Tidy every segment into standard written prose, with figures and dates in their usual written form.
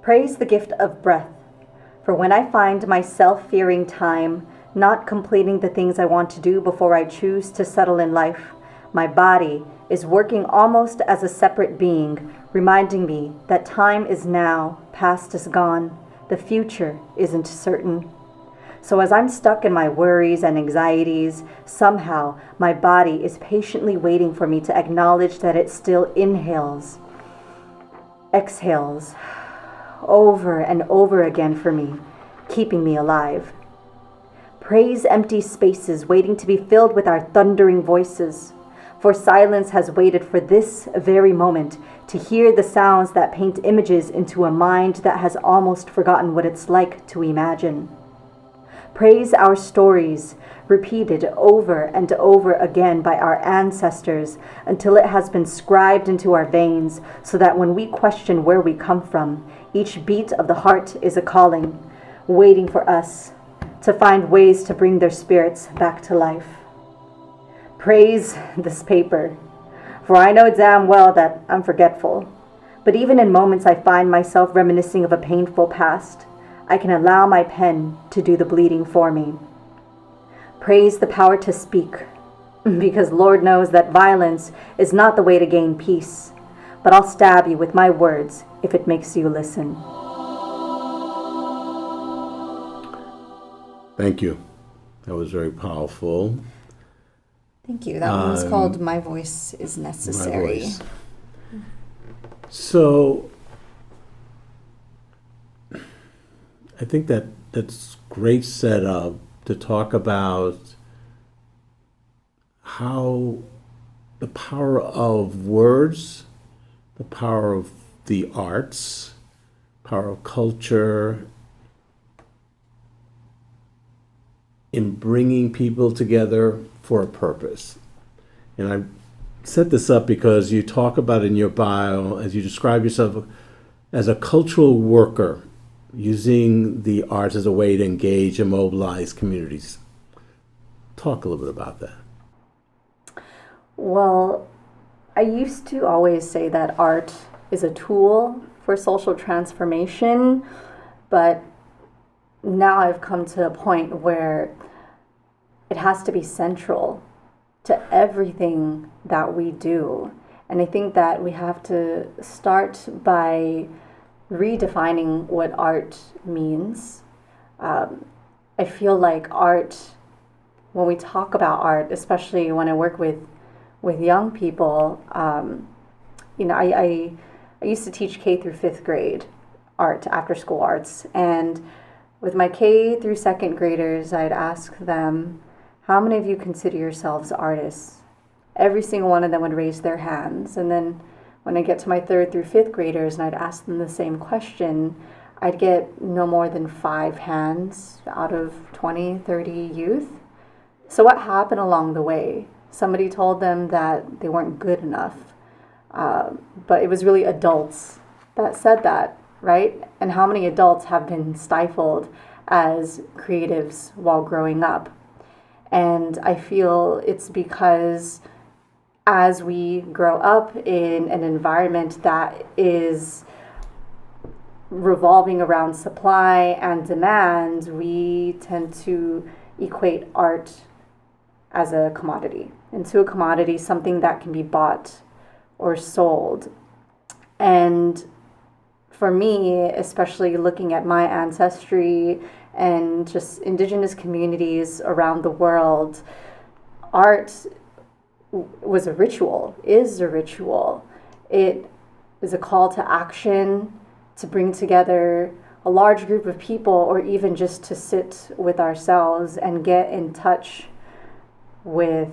Praise the gift of breath, for when I find myself fearing time, not completing the things I want to do before I choose to settle in life, my body is working almost as a separate being, reminding me that time is now, past is gone, the future isn't certain. So as I'm stuck in my worries and anxieties, somehow my body is patiently waiting for me to acknowledge that it still inhales, exhales, over and over again for me, keeping me alive. Praise empty spaces waiting to be filled with our thundering voices, for silence has waited for this very moment to hear the sounds that paint images into a mind that has almost forgotten what it's like to imagine. Praise our stories, repeated over and over again by our ancestors until it has been scribed into our veins, so that when we question where we come from, each beat of the heart is a calling, waiting for us to find ways to bring their spirits back to life. Praise this paper, for I know damn well that I'm forgetful, but even in moments I find myself reminiscing of a painful past, I can allow my pen to do the bleeding for me. Praise the power to speak, because Lord knows that violence is not the way to gain peace, but I'll stab you with my words if it makes you listen. Thank you. That was very powerful. Thank you. That one was called My Voice is Necessary. My Voice. So I think that's great setup to talk about how the power of words, the power of the arts, power of culture in bringing people together for a purpose. And I set this up because you talk about in your bio, as you describe yourself as a cultural worker, using the arts as a way to engage and mobilize communities. Talk a little bit about that. Well, I used to always say that art is a tool for social transformation, but now I've come to a point where it has to be central to everything that we do. And I think that we have to start by redefining what art means. I feel like art, when we talk about art, especially when I work with young people, I used to teach K through 5th grade art, after school arts, and with my K through 2nd graders, I'd ask them, how many of you consider yourselves artists? Every single one of them would raise their hands. And then when I get to my 3rd through 5th graders and I'd ask them the same question, I'd get no more than 5 hands out of 20, 30 youth. So what happened along the way? Somebody told them that they weren't good enough. But it was really adults that said that, right? And how many adults have been stifled as creatives while growing up? And I feel it's because as we grow up in an environment that is revolving around supply and demand, we tend to equate art as a commodity, into a commodity, something that can be bought or sold. And for me, especially looking at my ancestry and just indigenous communities around the world, art was a ritual, is a ritual. It is a call to action, to bring together a large group of people, or even just to sit with ourselves and get in touch with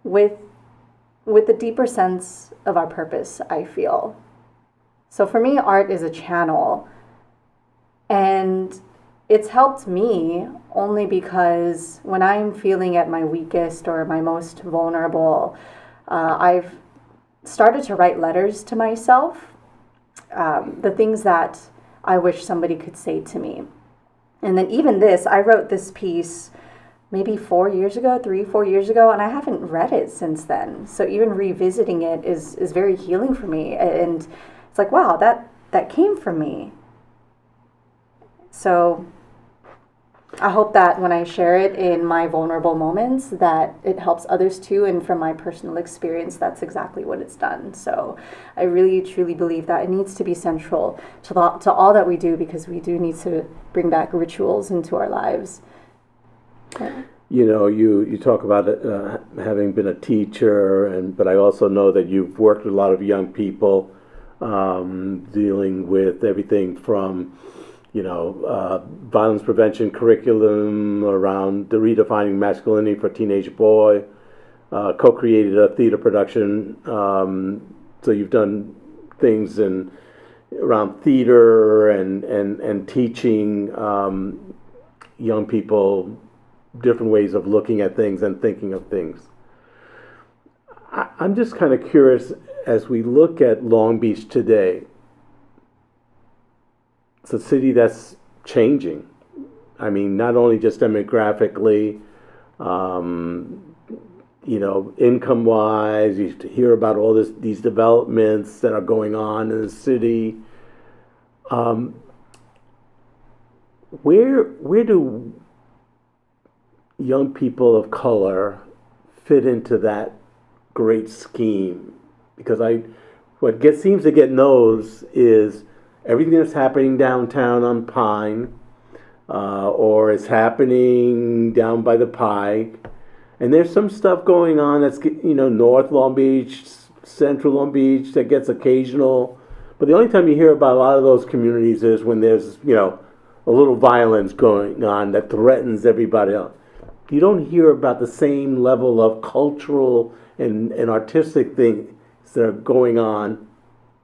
the deeper sense of our purpose, I feel. So for me, art is a channel, and it's helped me only because when I'm feeling at my weakest or my most vulnerable, I've started to write letters to myself, the things that I wish somebody could say to me. And then even this, I wrote this piece maybe 4 years ago, 3-4 years ago, and I haven't read it since then. So even revisiting it is very healing for me. And it's like, wow, that came from me. So I hope that when I share it in my vulnerable moments, that it helps others too. And from my personal experience, that's exactly what it's done. So I really, truly believe that it needs to be central to all that we do, because we do need to bring back rituals into our lives. Yeah. You know, you talk about having been a teacher, but I also know that you've worked with a lot of young people, dealing with everything from violence prevention curriculum around the redefining masculinity for teenage boy, co-created a theater production. So you've done things around theater and teaching young people different ways of looking at things and thinking of things. I'm just kind of curious, as we look at Long Beach today, it's a city that's changing. I mean, not only just demographically, income-wise. You hear about all these developments that are going on in the city. Where do young people of color fit into that great scheme? Because what seems to get noticed is everything that's happening downtown on Pine, or is happening down by the Pike, and there's some stuff going on that's North Long Beach, Central Long Beach, that gets occasional. But the only time you hear about a lot of those communities is when there's a little violence going on that threatens everybody else. You don't hear about the same level of cultural and artistic things that are going on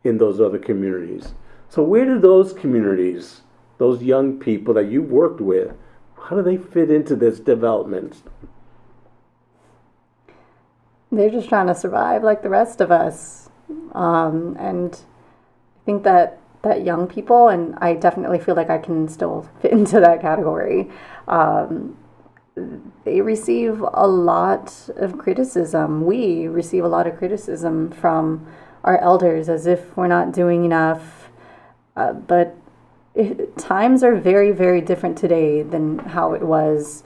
in those other communities. So where do those communities, those young people that you've worked with, how do they fit into this development? They're just trying to survive like the rest of us. And I think that young people, and I definitely feel like I can still fit into that category, they receive a lot of criticism. We receive a lot of criticism from our elders as if we're not doing enough. But times are very, very different today than how it was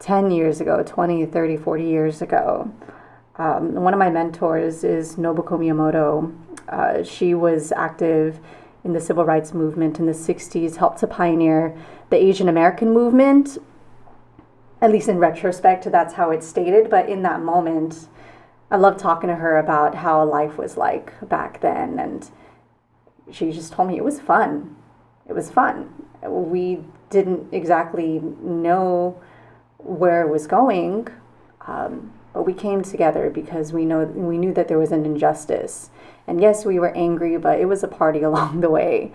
10 years ago, 20, 30, 40 years ago. One of my mentors is Nobuko Miyamoto. She was active in the civil rights movement in the 60s, helped to pioneer the Asian American movement. At least in retrospect, that's how it's stated. But in that moment, I loved talking to her about how life was like back then. And she just told me it was fun. It was fun. We didn't exactly know where it was going, but we came together because we knew that there was an injustice. And yes, we were angry, but it was a party along the way.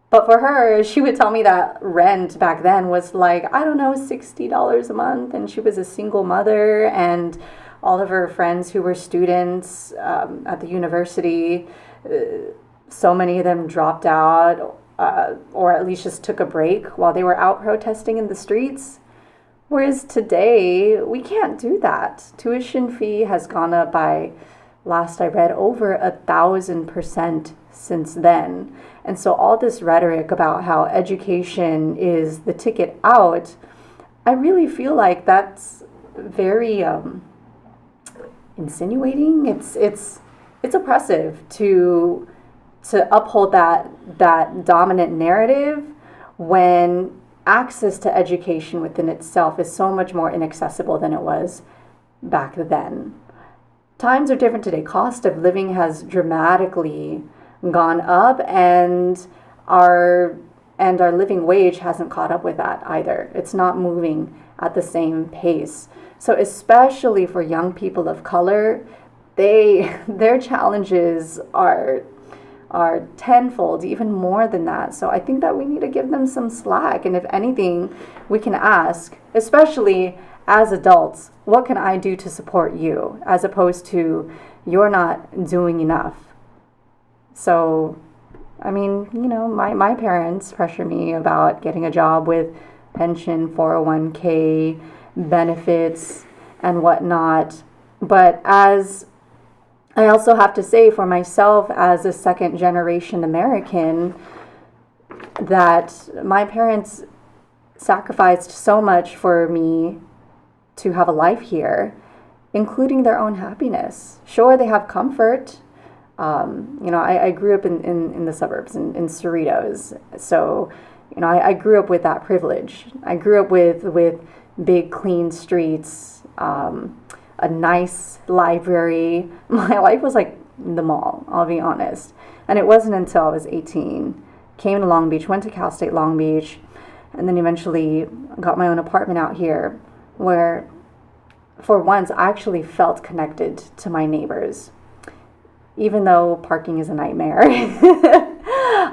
But for her, she would tell me that rent back then was like, I don't know, $60 a month. And she was a single mother, and all of her friends who were students at the university, so many of them dropped out, or at least just took a break while they were out protesting in the streets. Whereas today, we can't do that. Tuition fee has gone up by, last I read, over 1,000% since then. And so all this rhetoric about how education is the ticket out, I really feel like that's very insinuating. It's oppressive to uphold that dominant narrative when access to education within itself is so much more inaccessible than it was back then. Times are different today. Cost of living has dramatically gone up, and our living wage hasn't caught up with that either. It's not moving at the same pace. So especially for young people of color, their challenges are tenfold, even more than that. So I think that we need to give them some slack. And if anything, we can ask, especially as adults, what can I do to support you? As opposed to, you're not doing enough. So, I mean, my parents pressure me about getting a job with pension, 401k, benefits, and whatnot. But as I also have to say for myself as a second generation American that my parents sacrificed so much for me to have a life here, including their own happiness. Sure, they have comfort. I grew up in the suburbs, in Cerritos. So, I grew up with that privilege. I grew up with big, clean streets, a nice library. My life was like the mall, I'll be honest. And it wasn't until I was 18, came to Long Beach, went to Cal State Long Beach, and then eventually got my own apartment out here where, for once, I actually felt connected to my neighbors, even though parking is a nightmare.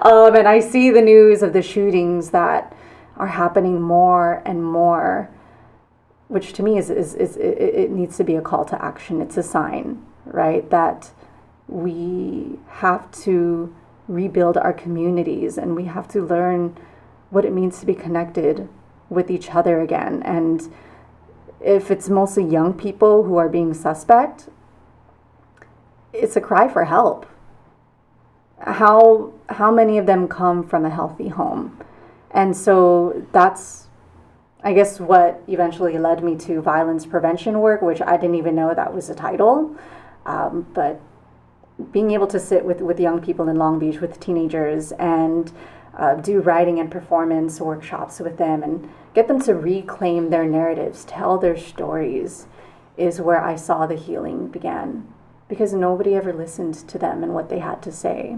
And I see the news of the shootings that are happening more and more, which to me is it needs to be a call to action. It's a sign, right, that we have to rebuild our communities and we have to learn what it means to be connected with each other again. And if it's mostly young people who are being suspect, it's a cry for help. How many of them come from a healthy home? And so that's, I guess, what eventually led me to violence prevention work, which I didn't even know that was a title. But being able to sit with young people in Long Beach, with teenagers, and do writing and performance workshops with them and get them to reclaim their narratives, tell their stories, is where I saw the healing began. Because nobody ever listened to them and what they had to say.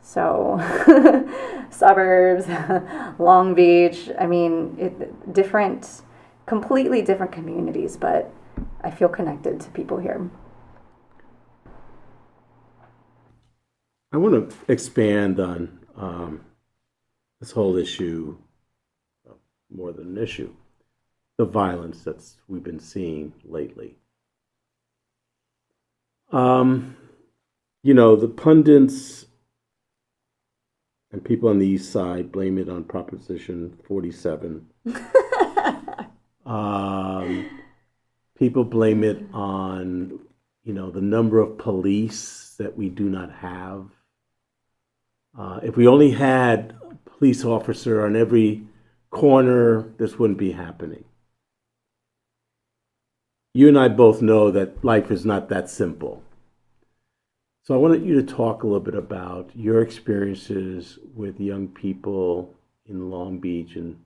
So, suburbs, Long Beach, I mean, completely different communities, but I feel connected to people here. I want to expand on this whole issue, more than an issue, the violence we've been seeing lately. The pundits and people on the East Side blame it on Proposition 47. People blame it on, the number of police that we do not have. If we only had a police officer on every corner, this wouldn't be happening. You and I both know that life is not that simple. So I wanted you to talk a little bit about your experiences with young people in Long Beach and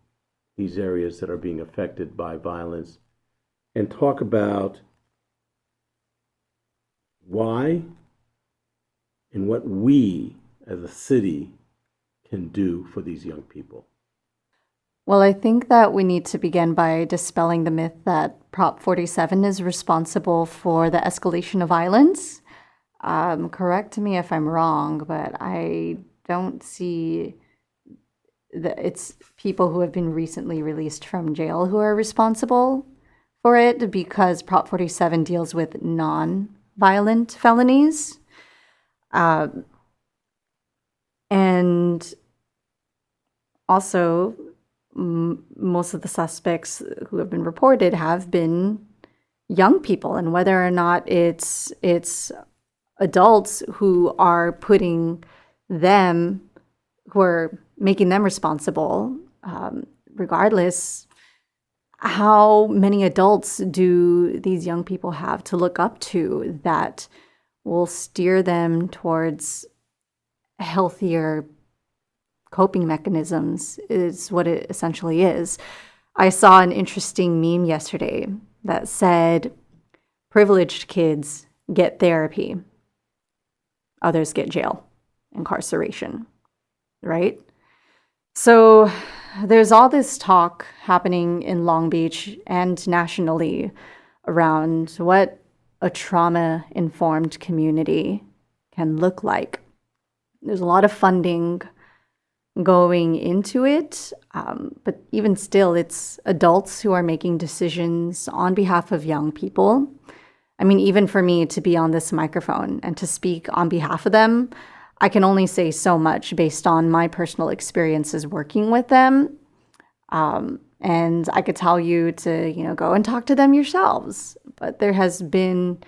these areas that are being affected by violence, and talk about why and what we as a city can do for these young people. Well, I think that we need to begin by dispelling the myth that Prop 47 is responsible for the escalation of violence. Correct me if I'm wrong, but I don't see that it's people who have been recently released from jail who are responsible for it, because Prop 47 deals with non-violent felonies. And also, most of the suspects who have been reported have been young people, and whether or not it's adults who are making them responsible, regardless, how many adults do these young people have to look up to that will steer them towards healthier coping mechanisms, is what it essentially is. I saw an interesting meme yesterday that said, privileged kids get therapy, others get jail, incarceration, right? So there's all this talk happening in Long Beach and nationally around what a trauma-informed community can look like. There's a lot of funding going into it, but even still, it's adults who are making decisions on behalf of young people. I mean, even for me to be on this microphone and to speak on behalf of them, I can only say so much based on my personal experiences working with them. And I could tell you to, go and talk to them yourselves. But there has been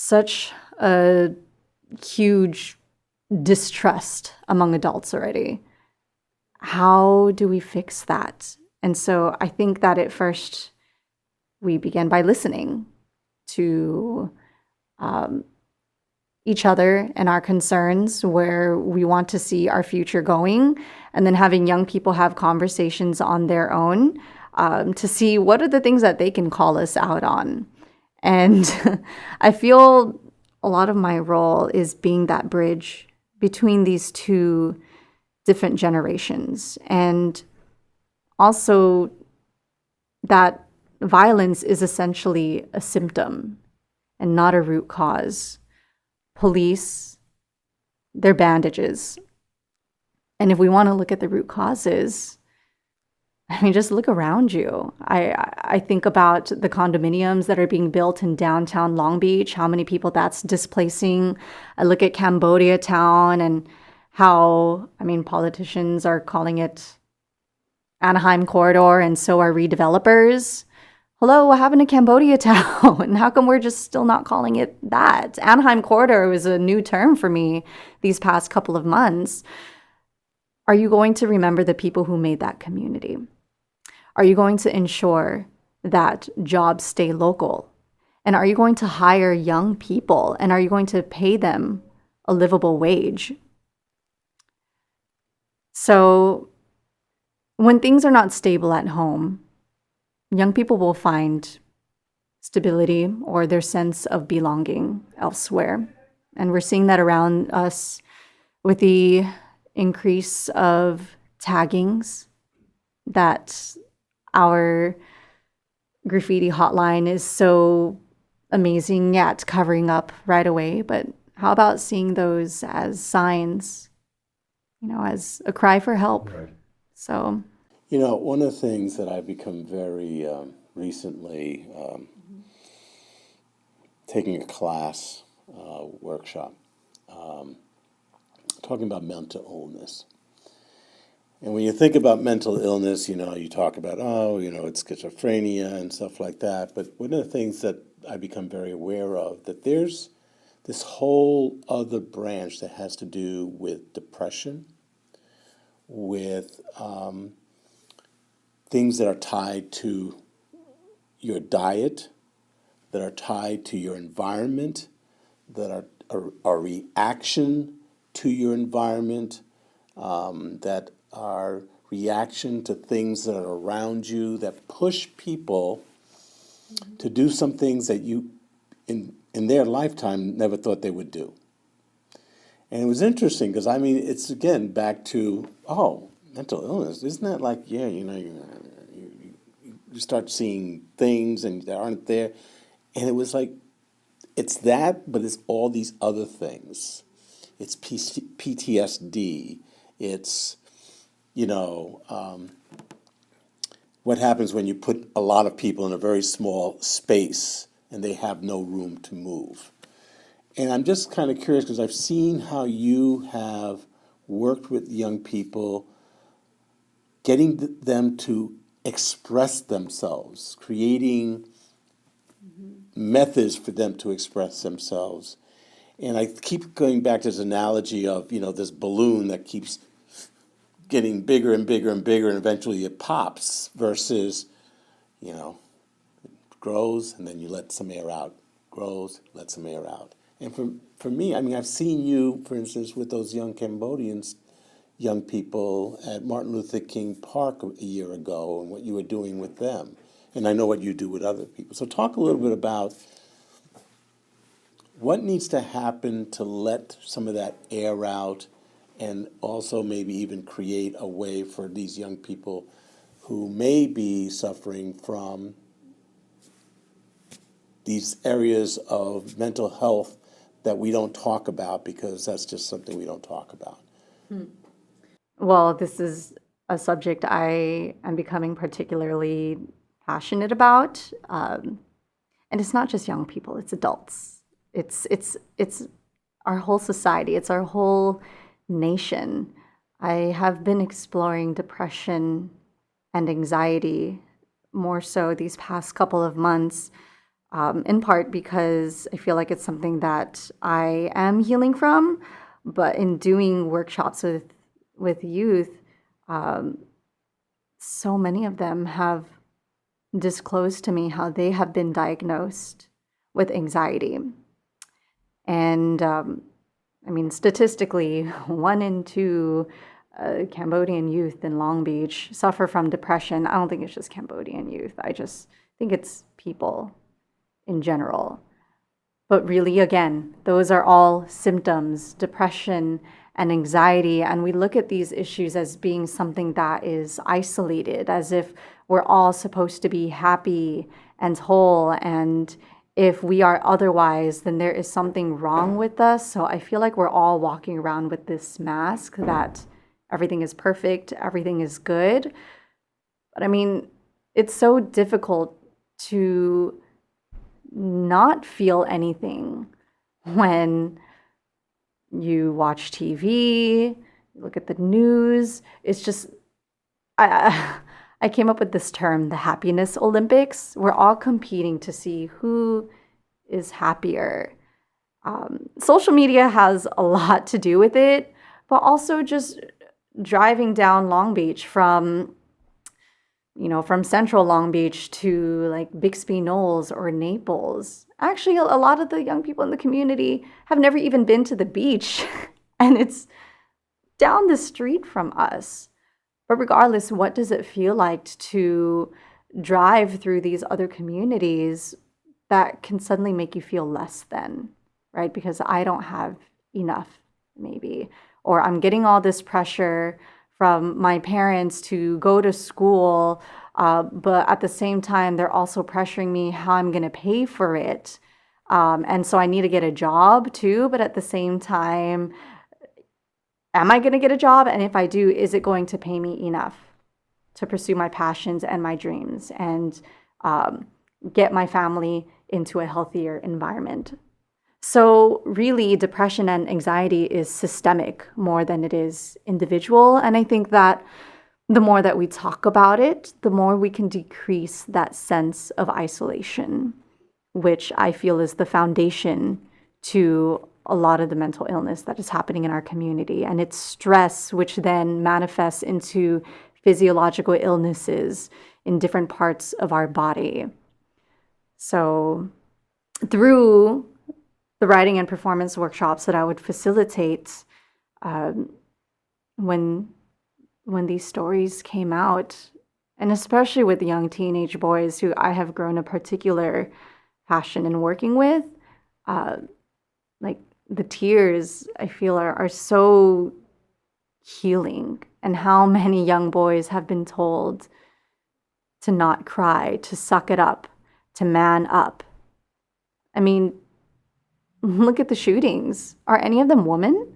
such a huge distrust among adults already. How do we fix that? And so I think that at first we began by listening to each other and our concerns, where we want to see our future going, and then having young people have conversations on their own to see what are the things that they can call us out on. And I feel a lot of my role is being that bridge between these two different generations, and also that violence is essentially a symptom and not a root cause. Police, they're bandages. And if we want to look at the root causes, I mean, just look around you. I think about the condominiums that are being built in downtown Long Beach, how many people that's displacing. I look at Cambodia town and how, I mean, politicians are calling it Anaheim corridor, and so are redevelopers. Hello, what happened to Cambodia town? And how come we're just still not calling it that? Anaheim corridor was a new term for me these past couple of months. Are you going to remember the people who made that community? Are you going to ensure that jobs stay local? And are you going to hire young people? And are you going to pay them a livable wage? So when things are not stable at home, young people will find stability or their sense of belonging elsewhere. And we're seeing that around us with the increase of taggings, that our graffiti hotline is so amazing at covering up right away. But how about seeing those as signs, as a cry for help? Right. So, one of the things that I've become very recently taking a class, workshop, talking about mental illness. And when you think about mental illness, you talk about, it's schizophrenia and stuff like that. But one of the things that I become very aware of, that there's this whole other branch that has to do with depression, with things that are tied to your diet, that are tied to your environment, that are a reaction to your environment, that are reaction to things that are around you, that push people to do some things that you, in their lifetime, never thought they would do. And it was interesting because, it's again back to, mental illness. Isn't that like, you start seeing things and they aren't there. And it was like, it's that, but it's all these other things. It's PTSD. It's, what happens when you put a lot of people in a very small space and they have no room to move. And I'm just kind of curious because I've seen how you have worked with young people, getting them to express themselves, creating methods for them to express themselves. And I keep going back to this analogy of, this balloon that keeps getting bigger and bigger and bigger, and eventually it pops, versus, it grows and then you let some air out, grows, let some air out. And for me, I've seen you, for instance, with those young Cambodians, young people at Martin Luther King Park a year ago, and what you were doing with them. And I know what you do with other people. So talk a little bit about what needs to happen to let some of that air out, and also maybe even create a way for these young people who may be suffering from these areas of mental health that we don't talk about, because that's just something we don't talk about. Well, this is a subject I am becoming particularly passionate about. And it's not just young people, it's adults. It's our whole society, it's our whole nation. I have been exploring depression and anxiety more so these past couple of months, in part because I feel like it's something that I am healing from. But in doing workshops with youth, so many of them have disclosed to me how they have been diagnosed with anxiety. And I mean, statistically, 1 in 2 Cambodian youth in Long Beach suffer from depression. I don't think it's just Cambodian youth. I just think it's people in general. But really, again, those are all symptoms, depression and anxiety. And we look at these issues as being something that is isolated, as if we're all supposed to be happy and whole. And if we are otherwise, then there is something wrong with us. So I feel like we're all walking around with this mask that everything is perfect, everything is good. But I mean, it's so difficult to not feel anything when you watch TV, you look at the news. It's just, I came up with this term, the happiness Olympics. We're all competing to see who is happier. Social media has a lot to do with it, but also just driving down Long Beach from central Long Beach to like Bixby Knolls or Naples. Actually, a lot of the young people in the community have never even been to the beach, and it's down the street from us. But regardless, what does it feel like to drive through these other communities that can suddenly make you feel less than, right? Because I don't have enough, maybe, or I'm getting all this pressure from my parents to go to school, but at the same time, they're also pressuring me how I'm going to pay for it. And so I need to get a job too, but at the same time, am I going to get a job? And if I do, is it going to pay me enough to pursue my passions and my dreams and get my family into a healthier environment? So really, depression and anxiety is systemic more than it is individual. And I think that the more that we talk about it, the more we can decrease that sense of isolation, which I feel is the foundation to a lot of the mental illness that is happening in our community. And it's stress, which then manifests into physiological illnesses in different parts of our body. So through the writing and performance workshops that I would facilitate, when these stories came out, and especially with young teenage boys who I have grown a particular passion in working with, like the tears I feel are so healing, and how many young boys have been told to not cry, to suck it up, to man up. I mean, look at the shootings. Are any of them women?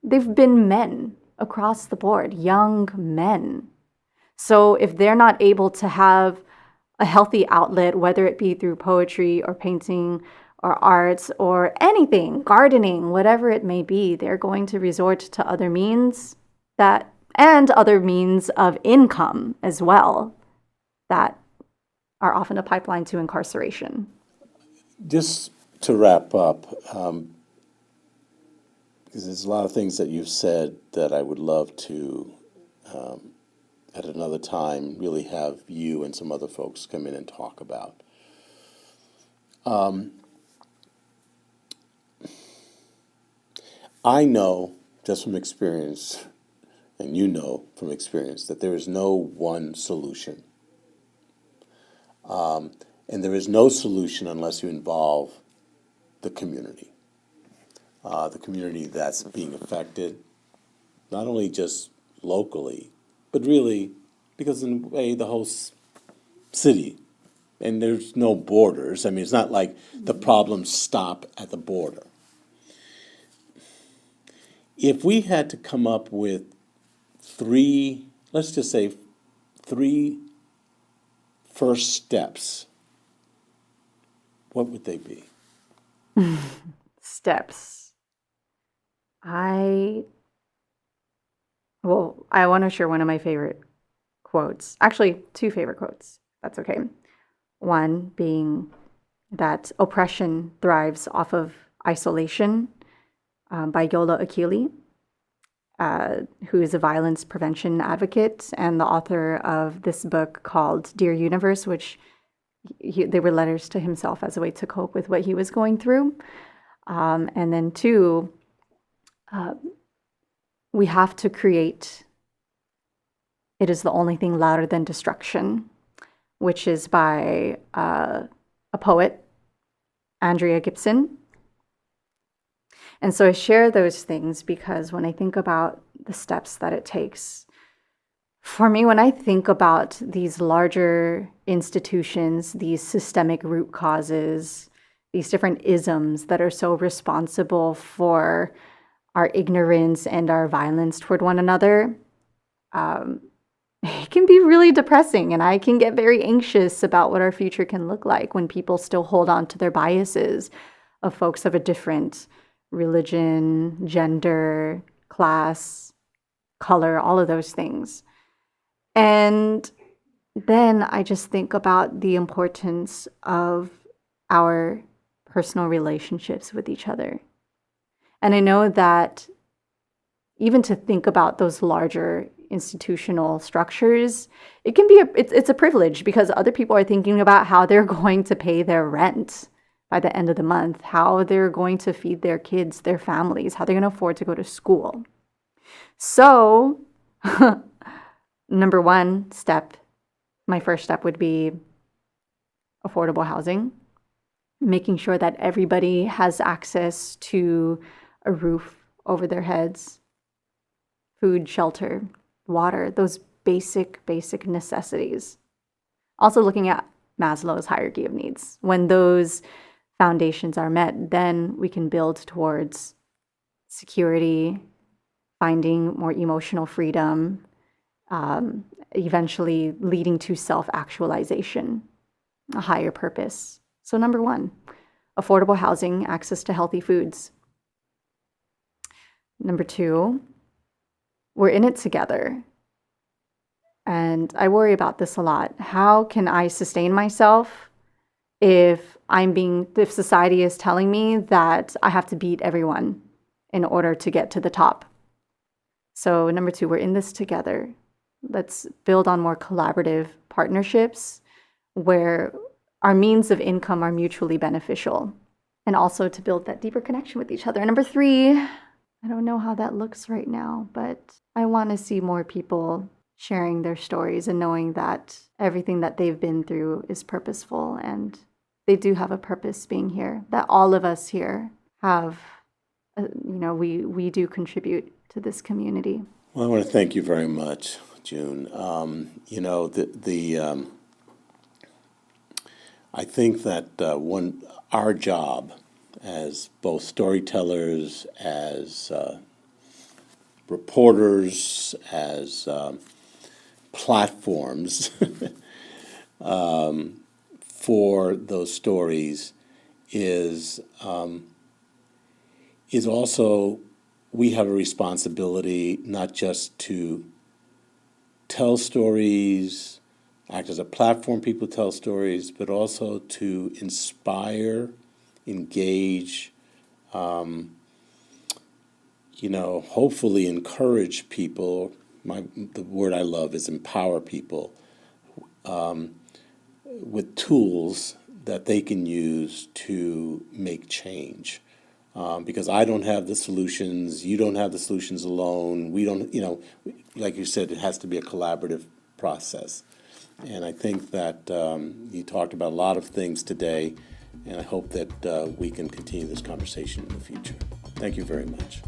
They've been men across the board, young men. So if they're not able to have a healthy outlet, whether it be through poetry or painting or arts or anything, gardening, whatever it may be, they're going to resort to other means and other means of income as well that are often a pipeline to incarceration. Just to wrap up, because there's a lot of things that you've said that I would love to, at another time, really have you and some other folks come in and talk about. I know, just from experience, and you know from experience, that there is no one solution. And there is no solution unless you involve the community that's being affected, not only just locally, but really, because in a way, the whole city, and there's no borders. I mean, it's not like the problems stop at the border. If we had to come up with let's just say three first steps, what would they be? Steps. I want to share one of my favorite quotes. Actually, two favorite quotes. That's okay. One being, that oppression thrives off of isolation by Yola Akili, who is a violence prevention advocate and the author of this book called Dear Universe, which they were letters to himself as a way to cope with what he was going through. And then two, we have to create It Is the Only Thing Louder Than Destruction, which is by a poet, Andrea Gibson. And so I share those things because when I think about the steps that it takes, for me, when I think about these larger institutions, these systemic root causes, these different isms that are so responsible for our ignorance and our violence toward one another, it can be really depressing, and I can get very anxious about what our future can look like when people still hold on to their biases of folks of a different religion, gender, class, color, all of those things. And then I just think about the importance of our personal relationships with each other. And I know that even to think about those larger institutional structures, it can be it's a privilege because other people are thinking about how they're going to pay their rent by the end of the month, how they're going to feed their kids, their families, how they're going to afford to go to school. So, number one step, my first step would be affordable housing, making sure that everybody has access to a roof over their heads, food, shelter, water, those basic necessities. Also looking at Maslow's hierarchy of needs. When those foundations are met, then we can build towards security, finding more emotional freedom, eventually leading to self-actualization, a higher purpose. So number one, affordable housing, access to healthy foods. Number two, we're in it together. And I worry about this a lot. How can I sustain myself if society is telling me that I have to beat everyone in order to get to the top? So number two, we're in this together. Let's build on more collaborative partnerships where our means of income are mutually beneficial, and also to build that deeper connection with each other. And number three, I don't know how that looks right now, but I want to see more people sharing their stories and knowing that everything that they've been through is purposeful and they do have a purpose being here, that all of us here have, we do contribute to this community. Well, I want to thank you very much, June. I think that our job as both storytellers, as reporters, as platforms for those stories is also, we have a responsibility not just to tell stories, act as a platform people tell stories, but also to inspire, engage, hopefully encourage people. The word I love is empower people with tools that they can use to make change. Because I don't have the solutions, you don't have the solutions alone. We don't, like you said, it has to be a collaborative process. And I think that you talked about a lot of things today, and I hope that we can continue this conversation in the future. Thank you very much.